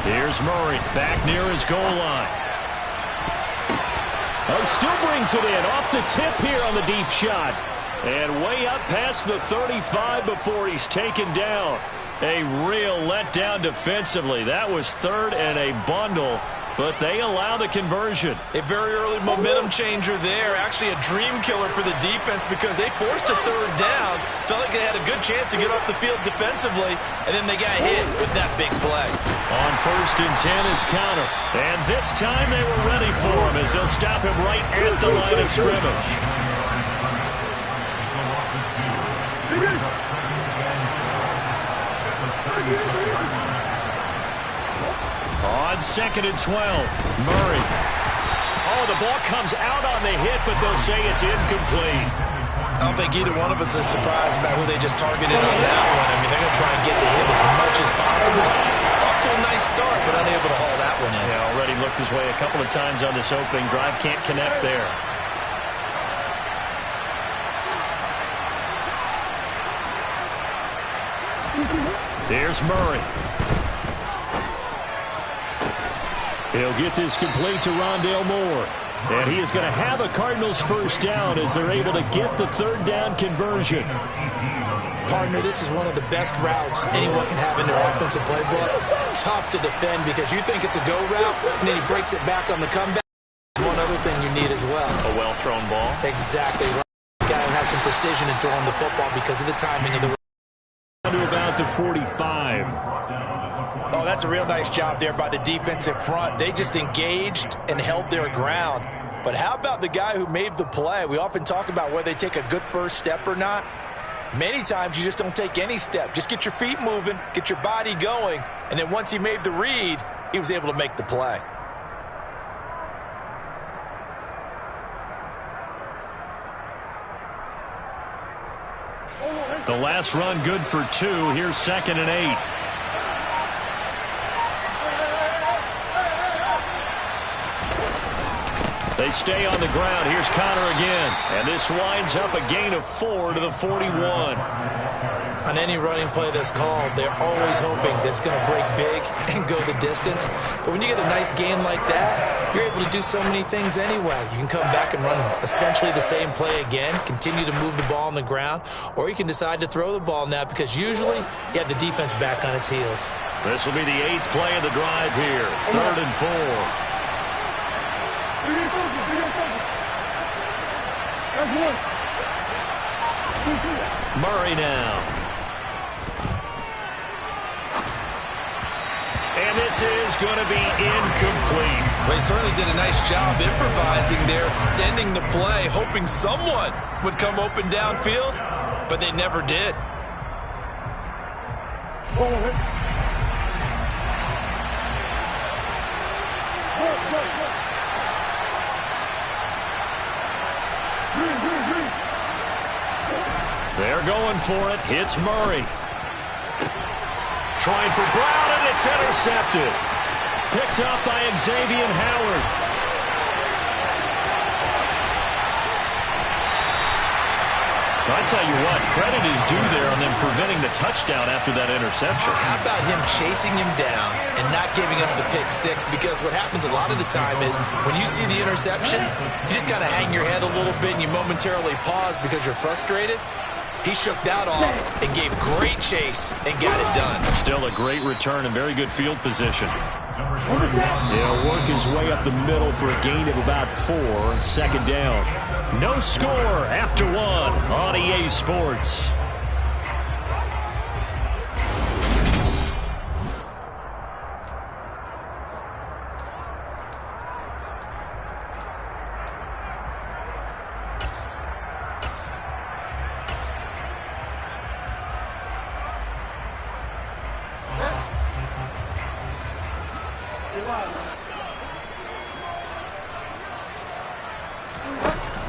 Here's Murray back near his goal line. Oh, still brings it in off the tip here on the deep shot. And way up past the 35 before he's taken down. A real letdown defensively. That was third and a bundle, but they allow the conversion. A very early momentum changer there. Actually a dream killer for the defense because they forced a third down. Felt like they had a good chance to get off the field defensively, and then they got hit with that big play. On 1st and 10 is counter. And this time they were ready for him as they'll stop him right at the line of scrimmage. On 2nd and 12, Murray. Oh, the ball comes out on the hit, but they'll say it's incomplete. I don't think either one of us is surprised about who they just targeted on that one. I mean, they're going to try and get to him as much as possible. Off to a nice start, but unable to haul that one in. Yeah, already looked his way a couple of times on this opening drive. Can't connect there. Here's Murray. He'll get this complete to Rondale Moore. And he is going to have a Cardinals first down as they're able to get the third down conversion. Partner, this is one of the best routes anyone can have in their offensive playbook. Tough to defend because you think it's a go route, and then he breaks it back on the comeback. One other thing you need as well. A well-thrown ball. Exactly right. The guy has some precision in throwing the football because of the timing of the to about the 45. Oh, that's a real nice job there by the defensive front. They just engaged and held their ground. But how about the guy who made the play? We often talk about whether they take a good first step or not. Many times you just don't take any step. Just get your feet moving, get your body going, and then once he made the read, he was able to make the play. The last run good for 2. Here's 2nd and 8. They stay on the ground. Here's Connor again. And this winds up a gain of 4 to the 41. On any running play that's called, they're always hoping that it's going to break big and go the distance. But when you get a nice gain like that, you're able to do so many things anyway. You can come back and run essentially the same play again, continue to move the ball on the ground, or you can decide to throw the ball now because usually you have the defense back on its heels. This will be the 8th play of the drive here. 3rd and 4. Murray now. And this is going to be incomplete. Well, he certainly did a nice job improvising there, extending the play, hoping someone would come open downfield, but they never did. They're going for it. Hits Murray. Trying for Brown, and it's intercepted. Picked up by Xavier Howard. I tell you what, credit is due there on them preventing the touchdown after that interception. How about him chasing him down and not giving up the pick six? Because what happens a lot of the time is when you see the interception, you just kind of hang your head a little bit and you momentarily pause because you're frustrated. He shook that off and gave great chase and got it done. Still a great return and very good field position. He'll work his way up the middle for a gain of about 4. 2nd down. No score after 1 on EA Sports.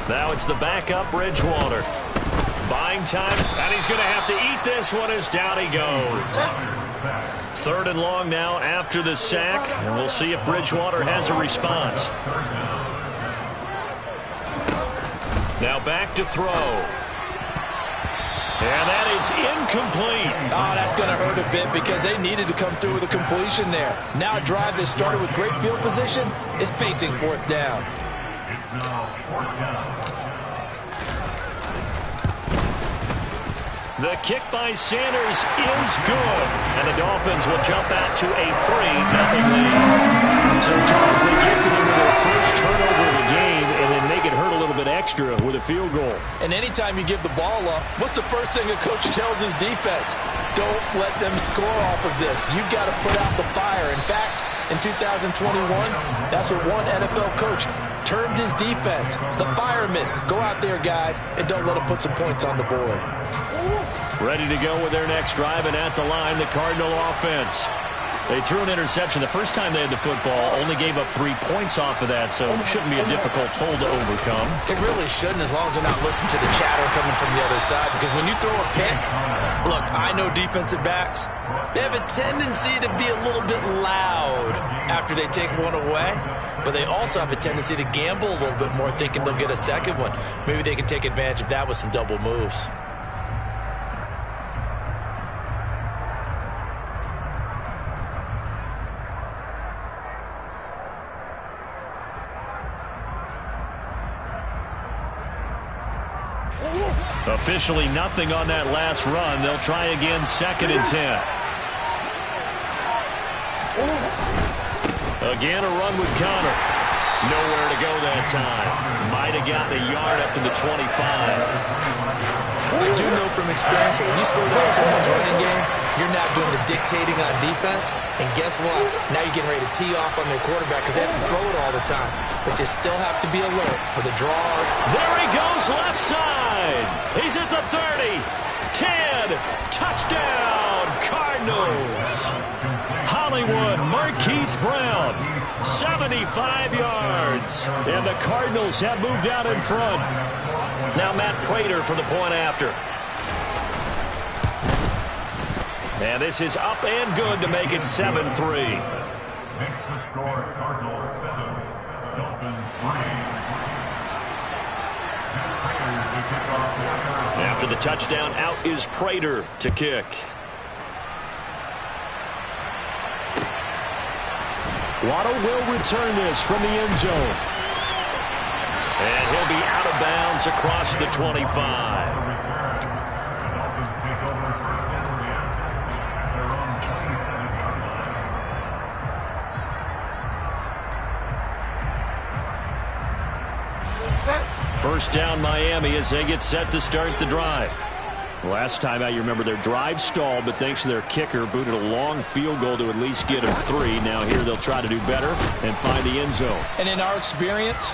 Now it's the backup Bridgewater. Buying time, and he's going to have to eat this one as down he goes. 3rd and long now after the sack, and we'll see if Bridgewater has a response. Now back to throw. And that is incomplete. Oh, that's going to hurt a bit because they needed to come through with a completion there. Now a drive that started with great field position is facing fourth down. It's now fourth down. The kick by Sanders is good. And the Dolphins will jump out to a 3-0 lead. So, Charles, they get to them with their first turnover of the game and then make it hurt a little bit extra with a field goal. And anytime you give the ball up, what's the first thing a coach tells his defense? Don't let them score off of this. You've got to put out the fire. In fact, in 2021, that's what one NFL coach termed his defense, the firemen. Go out there, guys, and don't let them put some points on the board. Ready to go with their next drive, and at the line, the Cardinal offense. They threw an interception the first time they had the football, only gave up 3 points off of that, so it shouldn't be a difficult hole to overcome. It really shouldn't, as long as they're not listening to the chatter coming from the other side, because when you throw a pick, look, I know defensive backs, they have a tendency to be a little bit loud after they take one away, but they also have a tendency to gamble a little bit more, thinking they'll get a second one. Maybe they can take advantage of that with some double moves. Officially nothing on that last run. They'll try again, 2nd and 10. Again, a run with Connor. Nowhere to go that time. Might have gotten a yard up to the 25. I do know from experience that when you slow down someone's running game, you're not doing the dictating on defense. And guess what? Now you're getting ready to tee off on their quarterback because they have to throw it all the time. But you still have to be alert for the draws. There he goes, left side. He's at the 30. 10. Touchdown, Cardinals. Hollywood Marquise Brown, 75 yards. And the Cardinals have moved out in front. Now Matt Prater for the point after. And this is up and good to make it 7-3. Next to score, Cardinals 7, Dolphins 3. After the touchdown, out is Prater to kick. Waddle will return this from the end zone. And he'll be out of bounds across the 25. First down, Miami, as they get set to start the drive. Last time out, you remember their drive stalled, but thanks to their kicker, booted a long field goal to at least get them 3. Now here they'll try to do better and find the end zone. And in our experience,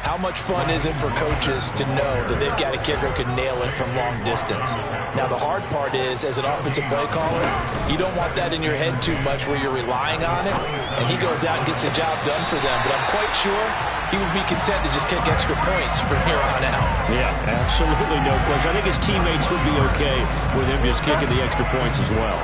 how much fun is it for coaches to know that they've got a kicker who can nail it from long distance? Now, the hard part is, as an offensive play caller, you don't want that in your head too much where you're relying on it, and he goes out and gets the job done for them. But I'm quite sure he would be content to just kick extra points from here on out. Yeah, absolutely no question. I think his teammates would be okay with him just kicking the extra points as well.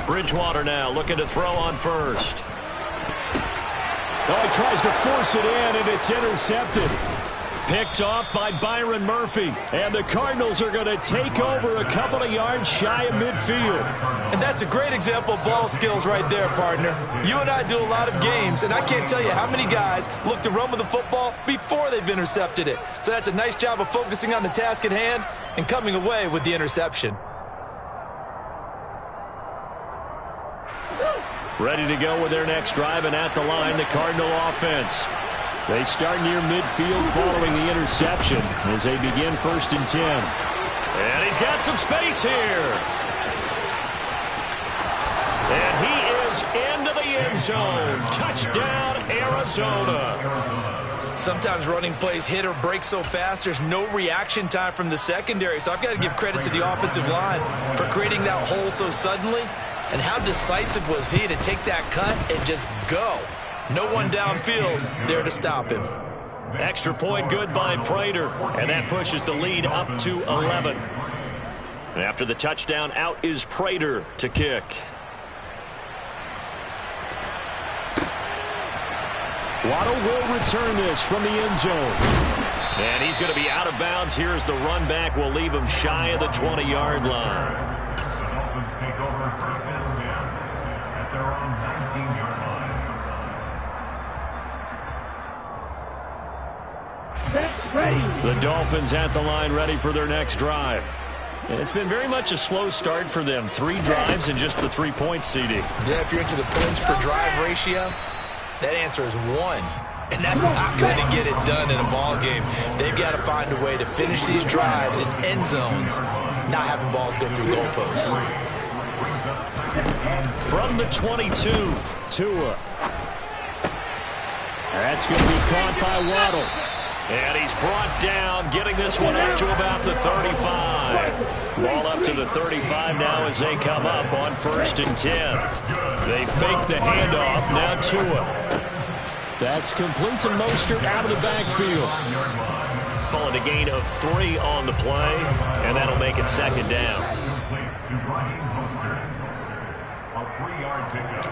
Bridgewater now looking to throw on first. Oh, he tries to force it in, and it's intercepted. Picked off by Byron Murphy. And the Cardinals are going to take over a couple of yards shy of midfield. And that's a great example of ball skills right there, partner. You and I do a lot of games, and I can't tell you how many guys look to run with the football before they've intercepted it. So that's a nice job of focusing on the task at hand and coming away with the interception. Ready to go with their next drive, and at the line, the Cardinal offense. They start near midfield following the interception as they begin 1st and 10. And he's got some space here. And he is into the end zone. Touchdown, Arizona. Sometimes running plays hit or break so fast, there's no reaction time from the secondary. So I've got to give credit to the offensive line for creating that hole so suddenly. And how decisive was he to take that cut and just go? No one downfield there to stop him. Extra point good by Prater. And that pushes the lead up to 11. And after the touchdown, out is Prater to kick. Waddle will return this from the end zone. And he's going to be out of bounds here as the run back will leave him shy of the 20-yard line. The Dolphins take over first and 10 at their own 19-yard line. The Dolphins at the line ready for their next drive. And it's been very much a slow start for them. 3 drives and just the 3 points, CD. Yeah, if you're into the points per drive ratio, that answer is 1. And that's not going to get it done in a ball game. They've got to find a way to finish these drives in end zones, not having balls go through goalposts. From the 22, Tua. That's going to be caught by Waddle. and he's brought down, getting this one up to about the 35. Ball up to the 35 now as they come up on 1st and 10. They fake the handoff, now Tua. That's complete to Mostert out of the backfield. Calling a gain of 3 on the play, and that'll make it 2nd down. A 3-yard pickup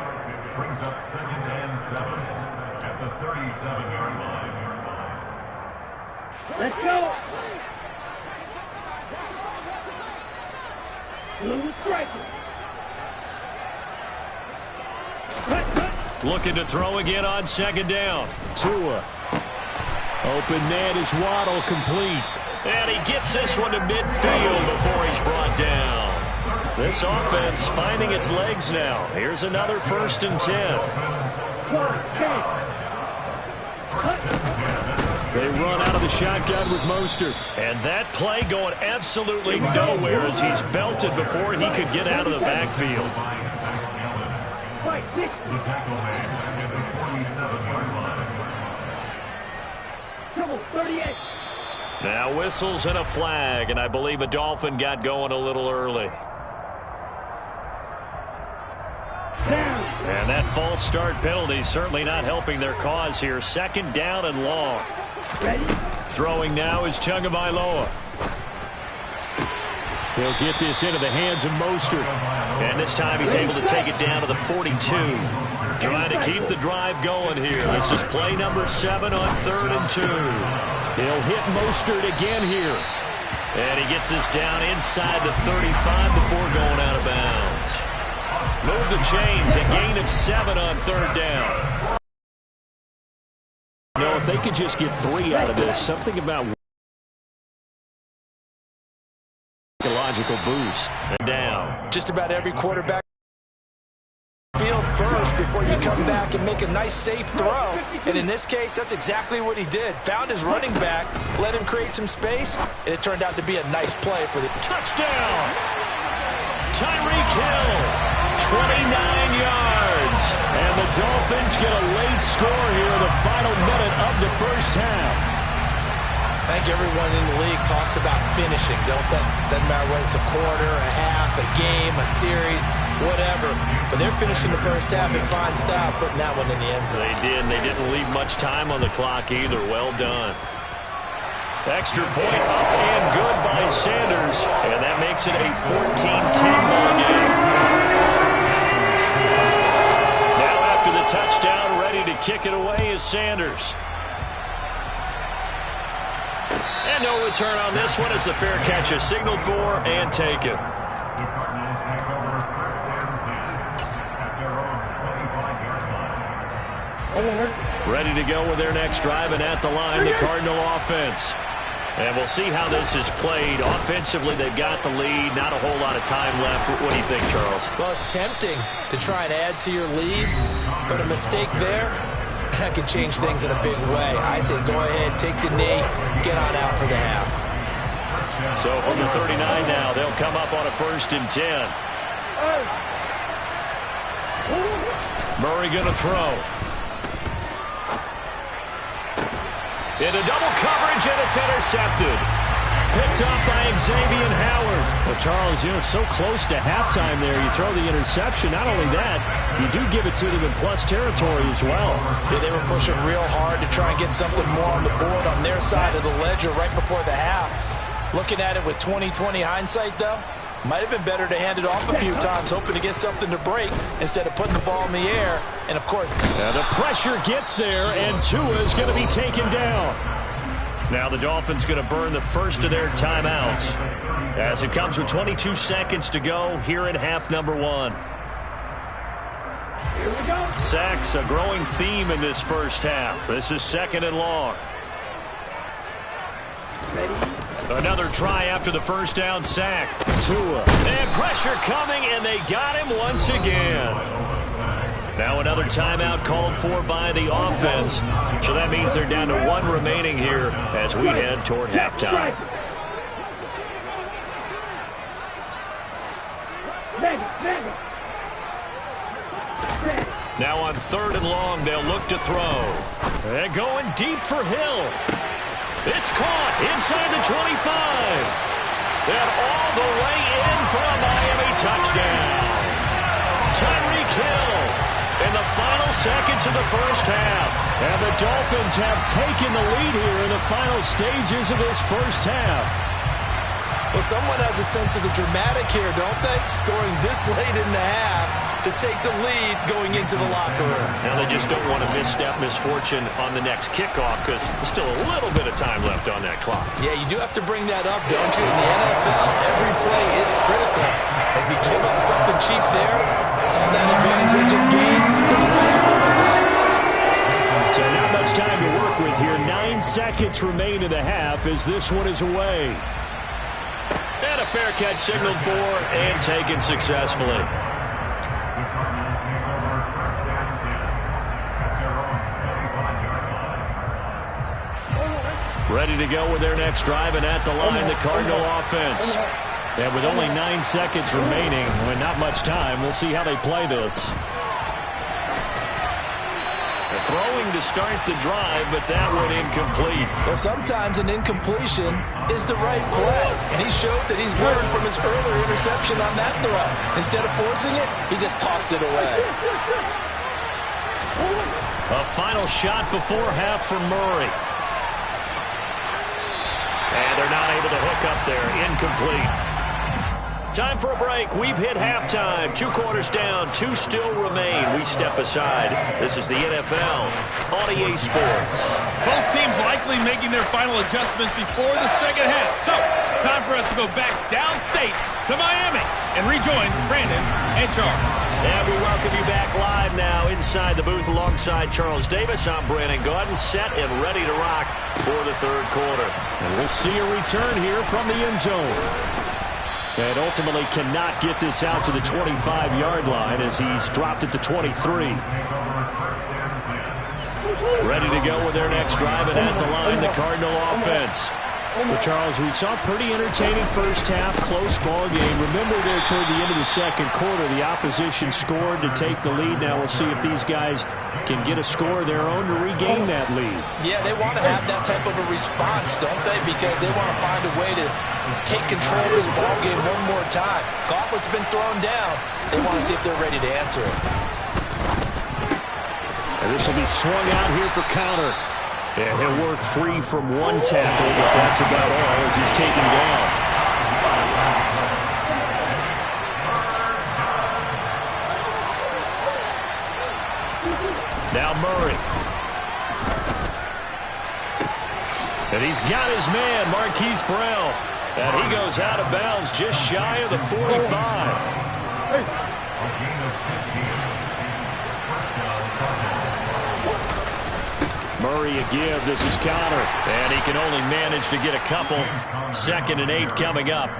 brings up 2nd and 7 at the 37-yard line. Let's go. Blue striker. Looking to throw again on 2nd down. Tua. Open man is Waddle, complete. And he gets this one to midfield before he's brought down. This offense finding its legs now. Here's another 1st and 10. They run out of the shotgun with Mostert. And that play going absolutely nowhere as he's belted before he could get out of the backfield. The tackle made at the 47-yard line. 38. Now whistles and a flag, and I believe a Dolphin got going a little early. And that false start penalty certainly not helping their cause here. 2nd down and long. Ready? Throwing now is Tagovailoa. He'll get this into the hands of Mostert. And this time he's able to take it down to the 42. Trying to keep the drive going here. This is play number 7 on 3rd and 2. He'll hit Mostert again here. And he gets this down inside the 35 before going out of bounds. Move the chains, a gain of 7 on 3rd down. You know, if they could just get 3 out of this, something about a logical boost. Down. Just about every quarterback field first before you come back and make a nice safe throw. And in this case, that's exactly what he did. Found his running back, let him create some space, and it turned out to be a nice play for the touchdown. Tyreek Hill, 29 yards. And the Dolphins get a late score here in the final minute of the 1st half. I think everyone in the league talks about finishing, don't they? Doesn't matter whether it's a quarter, a half, a game, a series, whatever. But they're finishing the 1st half in fine style, putting that one in the end zone. They did, and they didn't leave much time on the clock either. Well done. Extra point up and good by Sanders, and that makes it a 14-10 ball game. Now after the touchdown, ready to kick it away is Sanders. And no return on this one as the fair catch is signaled for and taken. The Cardinals take over 1st and 10 at their own 25-yard line. Ready to go with their next drive, and at the line, the Cardinal offense. And we'll see how this is played. Offensively, they've got the lead. Not a whole lot of time left. What do you think, Charles? Well, it's tempting to try and add to your lead, but a mistake there, that could change things in a big way. I say go ahead, take the knee, get on out for the half. So from the 39 now, they'll come up on a 1st and 10. Murray going to throw. Into double coverage, and it's intercepted. Picked up by Xavier Howard. Well, Charles, you know, so close to halftime there. You throw the interception. Not only that, you do give it to them in plus territory as well. Yeah, they were pushing real hard to try and get something more on the board on their side of the ledger right before the half. Looking at it with 20/20 hindsight, though, Might have been better to hand it off a few times, hoping to get something to break instead of putting the ball in the air. And, of course, the pressure gets there, and Tua is going to be taken down. Now the Dolphins going to burn the first of their timeouts as it comes with 22 seconds to go here in half number 1. Here we go. Sacks, a growing theme in this first half. This is 2nd and long. Another try after the first down sack. Tua. And pressure coming, and they got him once again. Now another timeout called for by the offense. So that means they're down to 1 remaining here as we head toward halftime. Now on 3rd and long, they'll look to throw. And going deep for Hill. It's caught inside the 25. And all the way in for a Miami touchdown. Tyreek Hill in the final seconds of the first half. And the Dolphins have taken the lead here in the final stages of this first half. Well, someone has a sense of the dramatic here, don't they? Scoring this late in the half to take the lead going into the locker room. Now they just don't want to misstep misfortune on the next kickoff because there's still a little bit of time left on that clock. Yeah, you do have to bring that up, don't you? In the NFL, every play is critical. If you give up something cheap there, all that advantage they just gained is right out the window. So not much time to work with here. 9 seconds remain in the half as this one is away. And a fair catch signaled for and taken successfully. Ready to go with their next drive, and at the line, the Cardinal offense. And with only 9 seconds remaining, with not much time, we'll see how they play this. They're throwing to start the drive, but that one incomplete. Well, sometimes an incompletion is the right play, and he showed that he's learned from his earlier interception on that throw. Instead of forcing it, he just tossed it away. A final shot before half for Murray. And they're not able to hook up there. Incomplete. Time for a break. We've hit halftime. 2 quarters down. 2 still remain. We step aside. This is the NFL on EA Sports. Both teams likely making their final adjustments before the second half. So, time for us to go back downstate to Miami and rejoin Brandon and Charles. And we welcome you back live now inside the booth alongside Charles Davis. I'm Brandon Gaudin, set and ready to rock for the 3rd quarter. And we'll see a return here from the end zone. And ultimately cannot get this out to the 25-yard line as he's dropped at the 23. Ready to go with their next drive, and at the line, the Cardinal offense. Well, Charles, we saw a pretty entertaining first half, close ball game. Remember there toward the end of the second quarter, the opposition scored to take the lead. Now we'll see if these guys can get a score of their own to regain that lead. Yeah, they want to have that type of a response, don't they? Because they want to find a way to take control of this ball game one more time. Gauntlet's been thrown down. They want to see if they're ready to answer it. And this will be swung out here for counter. And he'll work free from one tackle, but that's about all as he's taken down. Now Murray. And he's got his man, Marquise Brown. And he goes out of bounds just shy of the 45. Murray a give. This is counter. And he can only manage to get a couple. 2nd and 8 coming up.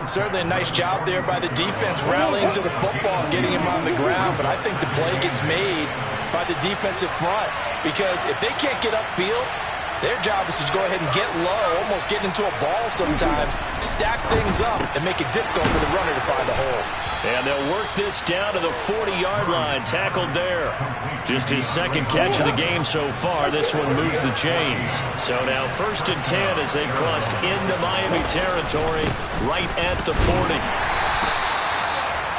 Certainly a nice job there by the defense rallying to the football and getting him on the ground. But I think the play gets made by the defensive front. Because if they can't get upfield, their job is to go ahead and get low, almost get into a ball sometimes, stack things up, and make it difficult for the runner to find a hole. And they'll work this down to the 40-yard line, tackled there. Just his 2nd catch of the game so far. This one moves the chains. So now 1st and 10 as they crossed into Miami territory right at the 40.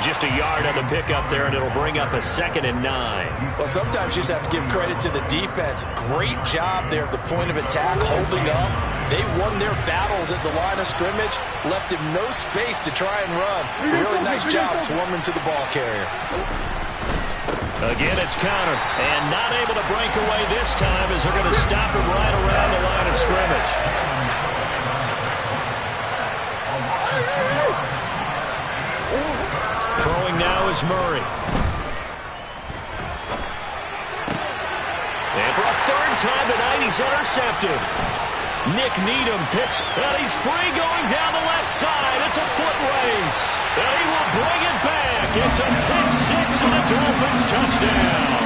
Just a yard on the pickup there, and it'll bring up a 2nd and 9. Well, sometimes you just have to give credit to the defense. Great job there at the point of attack, holding up. They won their battles at the line of scrimmage, left him no space to try and run. Really nice job swarming to the ball carrier. Again, it's Conner, and not able to break away this time as they're going to stop him right around the line of scrimmage. Throwing now is Murray. And for a 3rd time tonight, he's intercepted. Nick Needham picks, and he's free going down the left side. It's a foot race, and he will bring it back. It's a pick 6 and a Dolphins touchdown.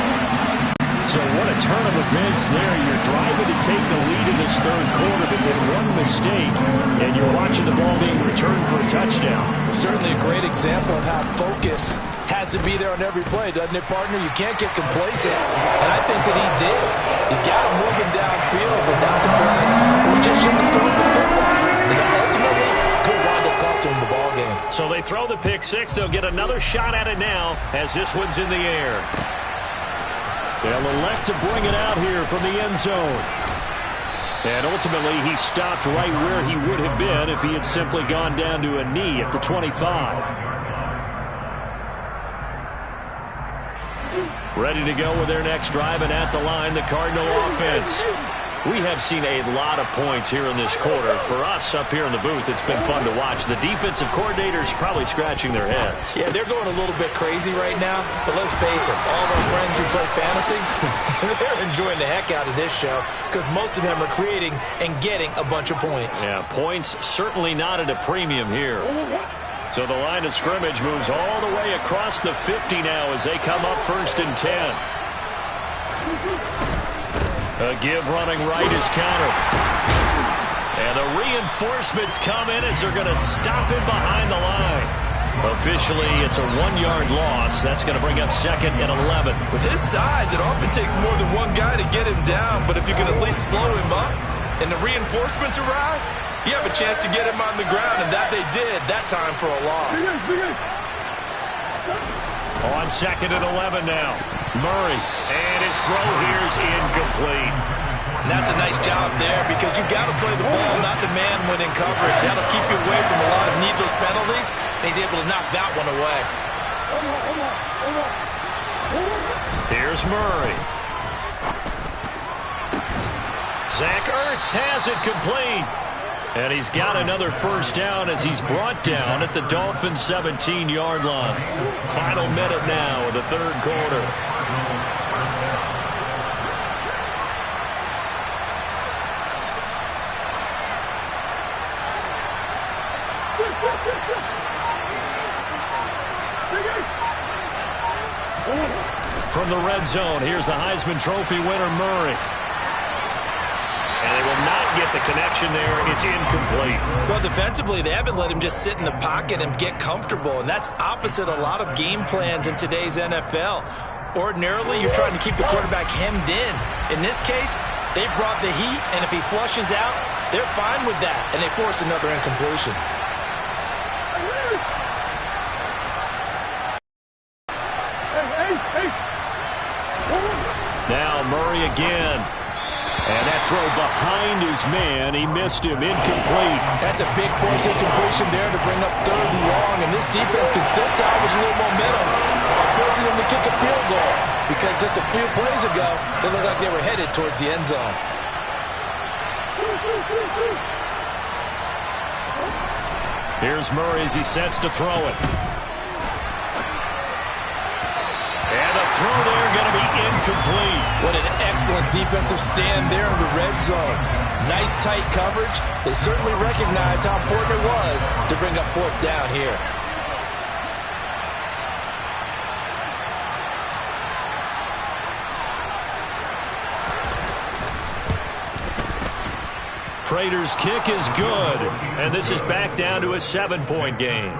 So what a turn of events there. You're driving to take the lead in this 3rd quarter, but then one mistake, and you're watching the ball being returned for a touchdown. Certainly a great example of how focus has to be there on every play, doesn't it, partner? You can't get complacent, and I think that he did. He's got him moving downfield, but that's a play. We just shouldn't have thrown the football, and ultimately could wind up costing him the ball game. So they throw the pick 6. They'll get another shot at it now as this one's in the air. They'll elect to bring it out here from the end zone. And ultimately, he stopped right where he would have been if he had simply gone down to a knee at the 25. Ready to go with their next drive, and at the line, the Cardinal offense. We have seen a lot of points here in this quarter. For us up here in the booth, it's been fun to watch. The defensive coordinators probably scratching their heads. Yeah, they're going a little bit crazy right now, but let's face it, all of our friends who play fantasy, they're enjoying the heck out of this show because most of them are creating and getting a bunch of points. Yeah, points certainly not at a premium here. So the line of scrimmage moves all the way across the 50 now as they come up 1st and 10. A give running right is Conner. And the reinforcements come in as they're going to stop him behind the line. Officially, it's a 1-yard loss. That's going to bring up 2nd and 11. With his size, it often takes more than one guy to get him down, but if you can at least slow him up and the reinforcements arrive, you have a chance to get him on the ground, and that they did that time for a loss. On 2nd and 11 now. Murray, and his throw here is incomplete. And that's a nice job there because you've got to play the ball, not the man when in coverage. That'll keep you away from a lot of needless penalties, and he's able to knock that one away. Here's Murray. Zach Ertz has it complete. And he's got another 1st down as he's brought down at the Dolphins' 17-yard line. Final minute now of the 3rd quarter. From the red zone, here's the Heisman Trophy winner, Murray. And they will not get the connection there. It's incomplete. Well, defensively, they haven't let him just sit in the pocket and get comfortable, and that's opposite a lot of game plans in today's NFL. Ordinarily, you're trying to keep the quarterback hemmed in. In this case, they brought the heat, and if he flushes out, they're fine with that, and they force another incompletion. Now Murray again. And that throw behind his man, he missed him, incomplete. That's a big force incompletion there to bring up 3rd and long, and this defense can still salvage a little momentum by forcing him to kick a field goal because just a few plays ago, they looked like they were headed towards the end zone. Here's Murray as he sets to throw it. And the throw there going to be incomplete. What an excellent defensive stand there in the red zone. Nice tight coverage. They certainly recognized how important it was to bring up 4th down here. Prater's kick is good. And this is back down to a 7-point game.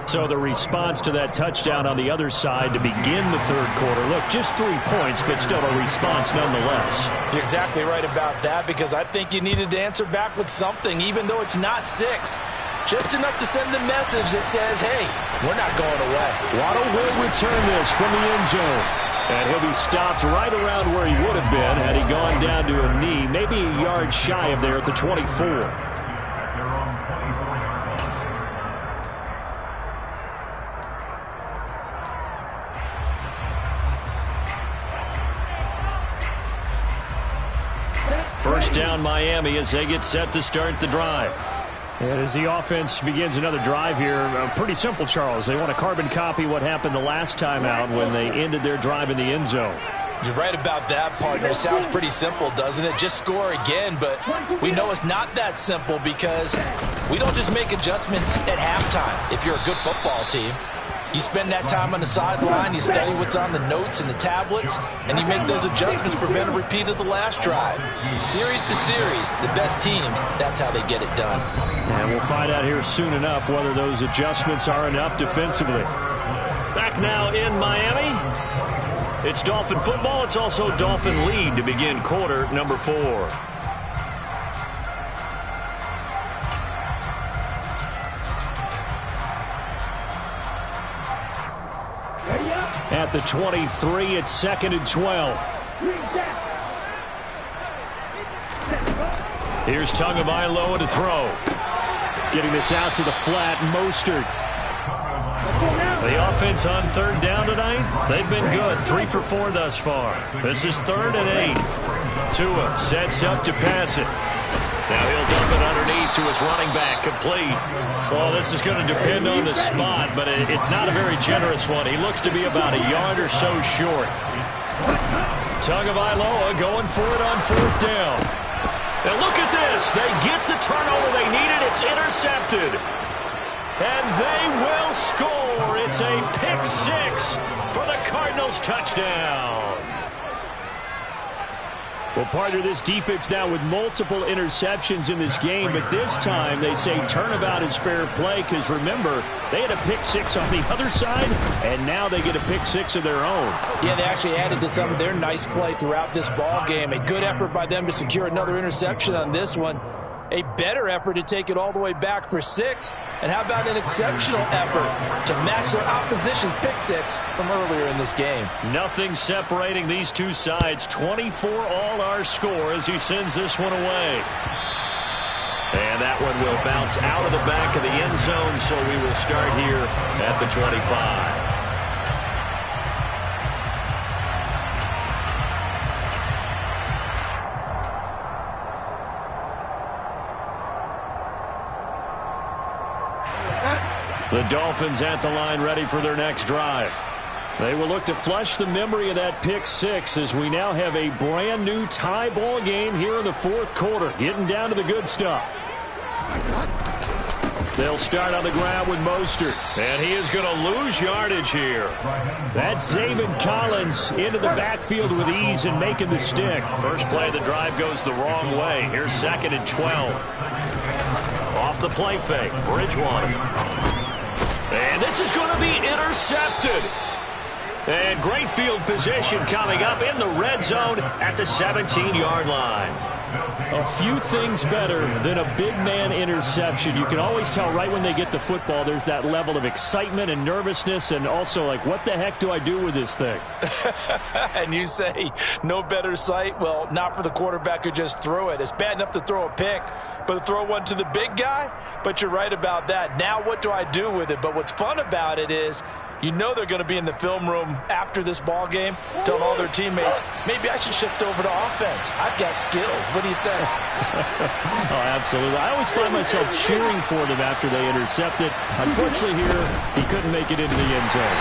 So the response to that touchdown on the other side to begin the 3rd quarter. Look, just 3 points, but still a response nonetheless. You're exactly right about that because I think you needed to answer back with something, even though it's not 6. Just enough to send the message that says, hey, we're not going away. Waddle will return this from the end zone. And he'll be stopped right around where he would have been had he gone down to a knee, maybe a yard shy of there at the 24. First down Miami as they get set to start the drive. And as the offense begins another drive here, pretty simple, Charles. They want to carbon copy what happened the last time out when they ended their drive in the end zone. You're right about that, partner. It sounds pretty simple, doesn't it? Just score again, but we know it's not that simple because we don't just make adjustments at halftime if you're a good football team. You spend that time on the sideline, you study what's on the notes and the tablets, and you make those adjustments to prevent a repeat of the last drive. Series to series, the best teams, that's how they get it done. And we'll find out here soon enough whether those adjustments are enough defensively. Back now in Miami. It's Dolphin football. It's also Dolphin lead to begin quarter number 4. At the 23, it's 2nd and 12. Here's Tagovailoa to throw. Getting this out to the flat, Mostert. The offense on 3rd down tonight, they've been good. 3 for 4 thus far. This is 3rd and 8. Tua sets up to pass it. Now he'll dump it underneath to his running back, complete. Well, this is going to depend on the spot, but it's not a very generous one. He looks to be about a yard or so short. Tagovailoa going for it on 4th down. And look at this. They get the turnover they needed. It's intercepted. And they will score. It's a pick 6 for the Cardinals touchdown. Well, partner, this defense now with multiple interceptions in this game, but this time they say turnabout is fair play because, remember, they had a pick 6 on the other side, and now they get a pick 6 of their own. Yeah, they actually added to some of their nice play throughout this ball game. A good effort by them to secure another interception on this one. A better effort to take it all the way back for 6. And how about an exceptional effort to match their opposition's pick 6 from earlier in this game? Nothing separating these two sides. 24 all our score as he sends this one away. And that one will bounce out of the back of the end zone, so we will start here at the 25. The Dolphins at the line ready for their next drive. They will look to flush the memory of that pick 6 as we now have a brand new tie ball game here in the 4th quarter. Getting down to the good stuff. They'll start on the ground with Mostert. And he is going to lose yardage here. That's Zaven Collins into the backfield with ease and making the stick. First play of the drive goes the wrong way. Here's 2nd and 12. Off the play fake, Bridgewater. And this is going to be intercepted. And great field position coming up in the red zone at the 17-yard line. A few things better than a big man interception. You can always tell right when they get the football, there's that level of excitement and nervousness and also like, what the heck do I do with this thing? And you say, no better sight? Well, not for the quarterback who just threw it. It's bad enough to throw a pick, but to throw one to the big guy? But you're right about that. Now what do I do with it? But what's fun about it is, you know they're going to be in the film room after this ball game, telling all their teammates, maybe I should shift over to offense. I've got skills. What do you think? Oh, absolutely. I always find myself cheering for them after they intercept it. Unfortunately here, he couldn't make it into the end zone.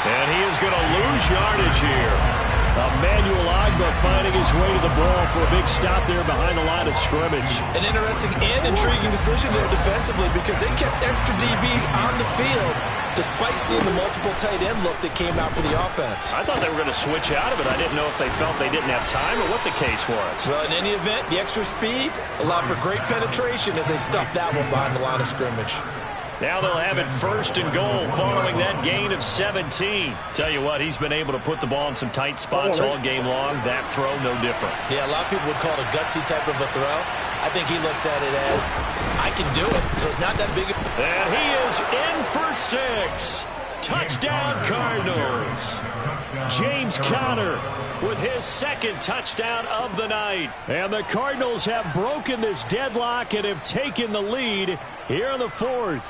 And he is going to lose yardage here. Emmanuel Ogbah finding his way to the ball for a big stop there behind the line of scrimmage. An interesting and intriguing decision there defensively because they kept extra DBs on the field despite seeing the multiple tight end look that came out for the offense. I thought they were going to switch out of it. I didn't know if they felt they didn't have time or what the case was. Well, in any event, the extra speed allowed for great penetration as they stuffed that one behind the line of scrimmage. Now they'll have it 1st and goal following that gain of 17. Tell you what, he's been able to put the ball in some tight spots all game long. That throw, no different. Yeah, a lot of people would call it a gutsy type of a throw. I think he looks at it as, I can do it, so it's not that big. And he is in for 6. Touchdown, Cardinals. James Conner with his 2nd touchdown of the night. And the Cardinals have broken this deadlock and have taken the lead here in the 4th.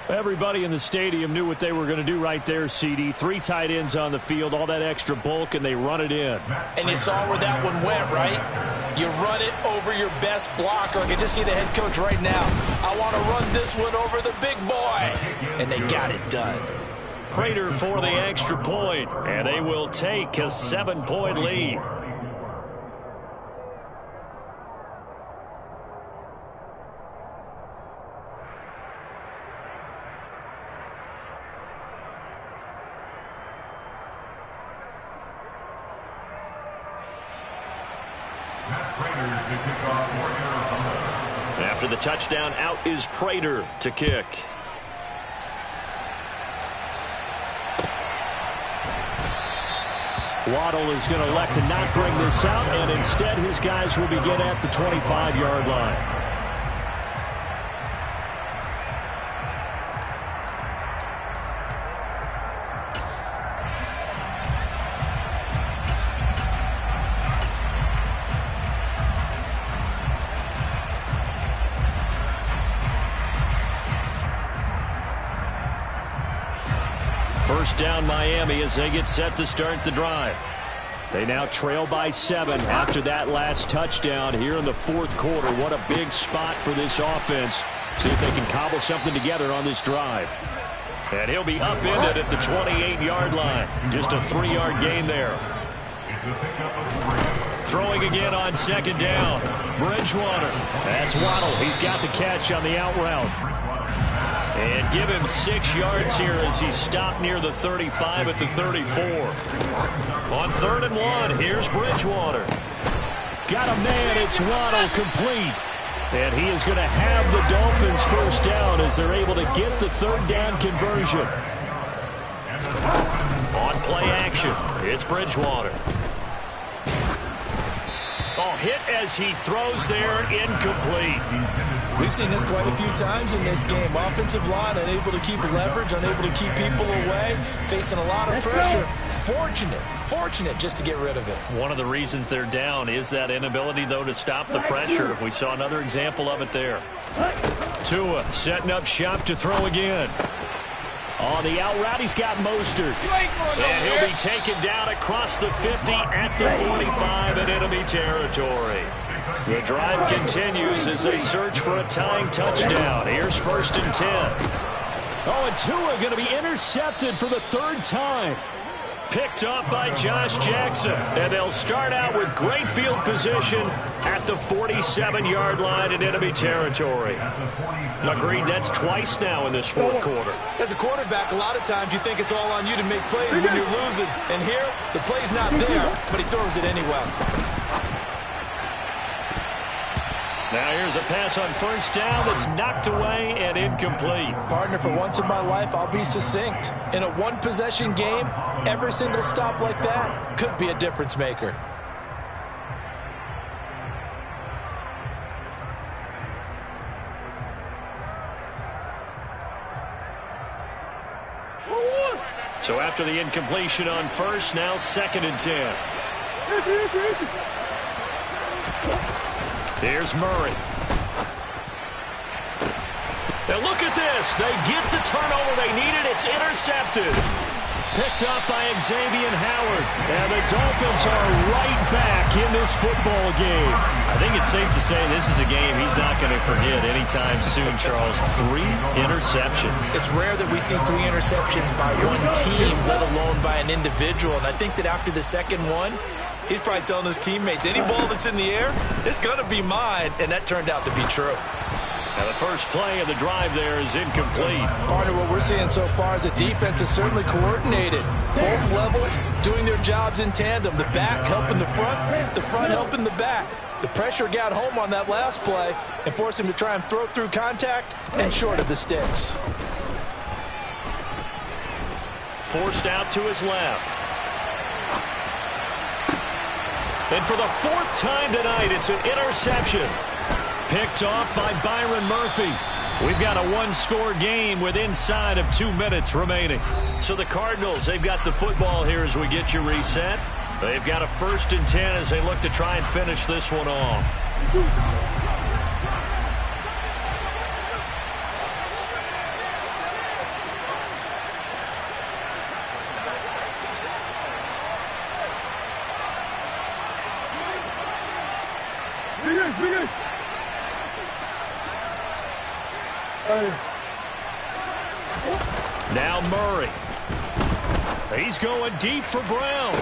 Everybody in the stadium knew what they were going to do right there, CD. 3 tight ends on the field, all that extra bulk, and they run it in. And you saw where that one went, right? You run it over your best blocker. I can just see the head coach right now. I want to run this one over the big boy. And they got it done. Prater for the extra point, and they will take a 7-point lead. After the touchdown, out is Prater to kick. Waddle is going to elect to not bring this out, and instead his guys will begin at the 25-yard line. First down Miami as they get set to start the drive. They now trail by 7 after that last touchdown here in the 4th quarter. What a big spot for this offense. See if they can cobble something together on this drive. And he'll be upended at the 28-yard line. Just a 3-yard gain there. Throwing again on 2nd down. Bridgewater. That's Waddle. He's got the catch on the out route. And give him 6 yards here as he's stopped near the 35 at the 34. On 3rd and 1, here's Bridgewater. Got a man, it's Waddle, complete. And he is going to have the Dolphins first down as they're able to get the 3rd down conversion. On play action, it's Bridgewater. Oh, hit as he throws there, incomplete. We've seen this quite a few times in this game. Offensive line unable to keep leverage, unable to keep people away, facing a lot of pressure. Fortunate just to get rid of it. One of the reasons they're down is that inability, though, to stop the pressure. We saw another example of it there. Tua setting up shop to throw again. On the out route, he's got Mostert. And he'll be taken down across the 50 at the 45 in enemy territory. The drive continues as they search for a tying touchdown. Here's 1st and 10. Oh, and Tua going to be intercepted for the 3rd time. Picked up by Josh Jackson. And they'll start out with great field position at the 47-yard line in enemy territory. Agreed, that's twice now in this 4th quarter. As a quarterback, a lot of times you think it's all on you to make plays when you're losing. And here, the play's not there, but he throws it anyway. Now here's a pass on 1st down that's knocked away and incomplete. Partner, for once in my life, I'll be succinct. In a one-possession game, every single stop like that could be a difference maker. So after the incompletion on 1st, now 2nd and 10. Here's Murray. Now look at this. They get the turnover they needed. It's intercepted. Picked up by Xavier Howard. And the Dolphins are right back in this football game. I think it's safe to say this is a game he's not going to forget anytime soon, Charles. 3 interceptions. It's rare that we see 3 interceptions by one team, let alone by an individual. And I think that after the 2nd one, he's probably telling his teammates, any ball that's in the air, it's going to be mine. And that turned out to be true. Now the first play of the drive there is incomplete. Partner, what we're seeing so far is the defense is certainly coordinated. Both levels doing their jobs in tandem. The back helping the front helping the back. The pressure got home on that last play and forced him to try and throw through contact and short of the sticks. Forced out to his left. And for the 4th time tonight, it's an interception. Picked off by Byron Murphy. We've got a one-score game with inside of 2 minutes remaining. So the Cardinals, they've got the football here as we get you reset. They've got a 1st and 10 as they look to try and finish this one off. Now Murray. He's going deep for Brown.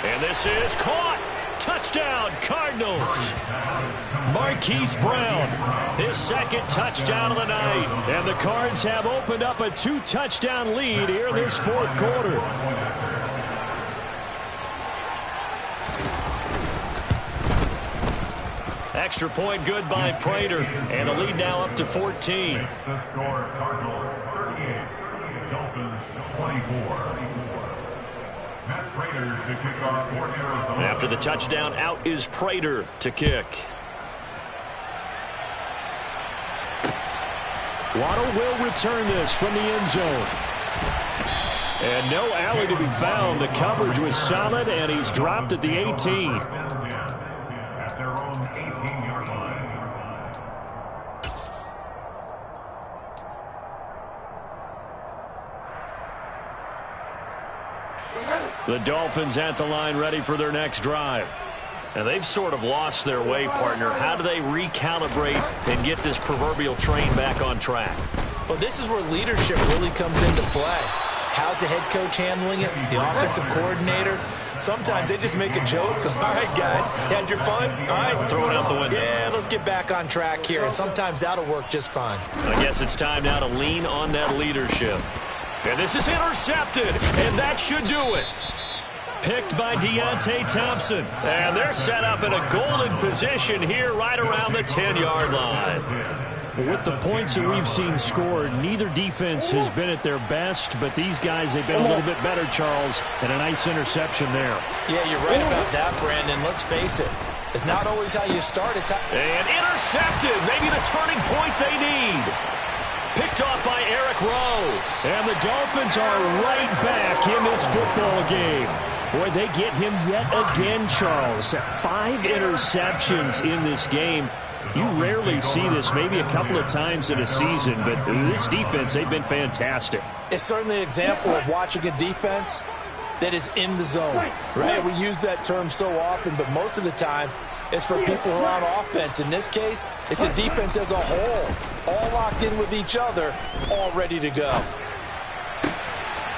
And this is caught. Touchdown, Cardinals. Marquise Brown, his 2nd touchdown of the night. And the Cards have opened up a 2-touchdown lead here in this 4th quarter. Extra point good by Prater, and the lead now up to 14. The score, Cardinals 38, Dolphins 24. Matt Prater to kick off for Arizona. After the touchdown, out is Prater to kick. Waddle will return this from the end zone. And no alley to be found. The coverage was solid, and he's dropped at the 18. At their own 18-yard line. The Dolphins at the line ready for their next drive. And they've sort of lost their way, partner. How do they recalibrate and get this proverbial train back on track? Well, this is where leadership really comes into play. How's the head coach handling it? The offensive coordinator? Sometimes they just make a joke. All right, guys, had your fun? All right. Throw it out the window. Yeah, let's get back on track here. And sometimes that'll work just fine. I guess it's time now to lean on that leadership. And this is intercepted, and that should do it. Picked by Deontay Thompson. And they're set up in a golden position here right around the 10-yard line. With the points that we've seen scored, neither defense has been at their best, but these guys, they've been a little bit better, Charles, and a nice interception there. Yeah, you're right about that, Brandon. Let's face it. It's not always how you start. It's how... And intercepted. Maybe the turning point they need. Picked off by Eric Rowe. And the Dolphins are right back in this football game. Boy, they get him yet again, Charles. 5 interceptions in this game. You rarely see this, maybe a couple of times in a season, but this defense, they've been fantastic. It's certainly an example of watching a defense that is in the zone, right? We use that term so often, but most of the time, it's for people who are on offense. In this case, it's a defense as a whole, all locked in with each other, all ready to go.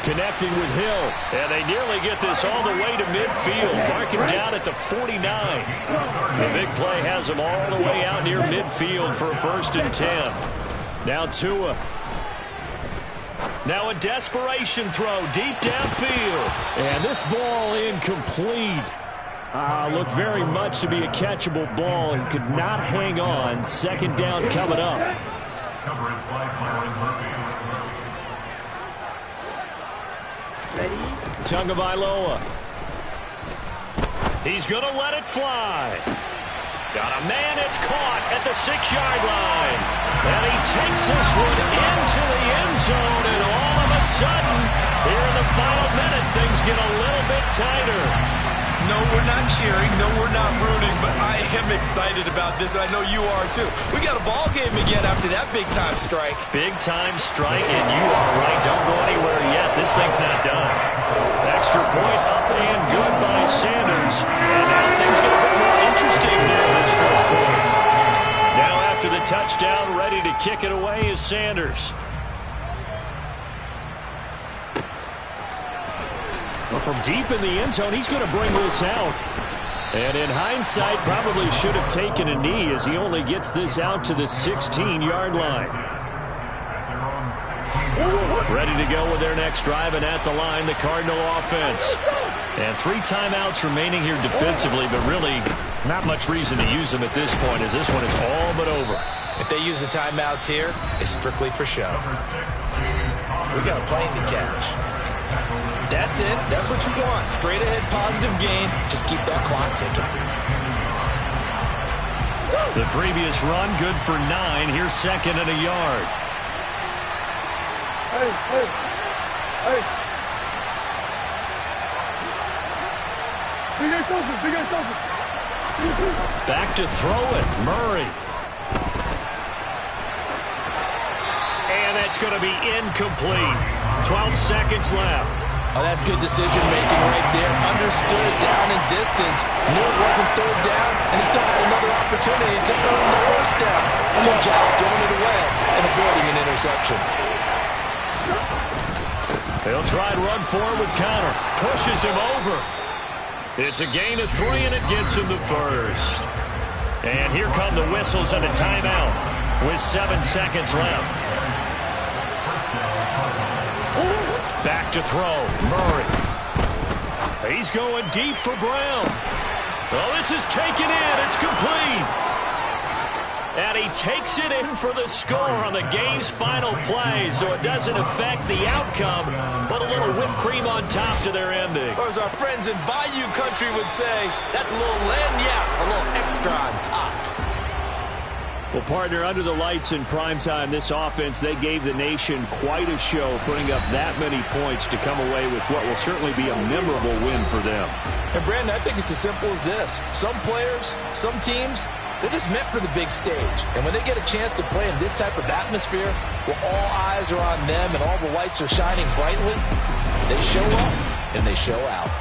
Connecting with Hill, and they nearly get this all the way to midfield. Mark him down at the 49. The big play has them all the way out near midfield for a 1st and 10. Now Tua. Now a desperation throw deep downfield. And this ball incomplete. Looked very much to be a catchable ball. He could not hang on. 2nd down coming up. Coverage by Byron Murphy. Tagovailoa. He's going to let it fly. Got a man, it's caught at the 6-yard line. And he takes this one into the end zone, and all of a sudden, here in the final minute, things get a little bit tighter. No, we're not cheering. No, we're not rooting, but I am excited about this, and I know you are too. We got a ball game again after that big-time strike. Big-time strike, and you are right. Don't go anywhere yet. This thing's not done. Extra point up and good by Sanders. And now things get a bit more interesting here in this 4th quarter. Now after the touchdown, ready to kick it away is Sanders. Well, from deep in the end zone, he's going to bring this out. And in hindsight, probably should have taken a knee as he only gets this out to the 16-yard line. Ready to go with their next drive, and at the line, the Cardinal offense. And 3 timeouts remaining here defensively, but really, Not much reason to use them at this point, as this one is all but over. If they use the timeouts here, it's strictly for show. We got a plane to catch. That's it. That's what you want. Straight ahead positive game. Just keep that clock ticking. The previous run, good for 9. Here's second and a yard. Hey. Big ass open. Back to throw it. Murray. And that's going to be incomplete. 12 seconds left. Oh, that's good decision-making right there. Understood down and distance. Knew it wasn't third down, and he still had another opportunity to earn the first down. Good job throwing it away and avoiding an interception. They'll try and run forward with Conner. Pushes him over. It's a gain of 3, and it gets him the first. And here come the whistles and a timeout with 7 seconds left. Back to throw. Murray. He's going deep for Brown. Oh, this is taken in. It's complete. And he takes it in for the score on the game's final play, so it doesn't affect the outcome, but a little whipped cream on top to their ending. Or as our friends in Bayou Country would say, that's a little lagniappe, a little extra on top. Well, partner, under the lights in primetime, this offense, they gave the nation quite a show, putting up that many points to come away with what will certainly be a memorable win for them. And, Brandon, I think it's as simple as this. Some players, some teams, they're just meant for the big stage. And when they get a chance to play in this type of atmosphere, where all eyes are on them and all the lights are shining brightly, they show up and they show out.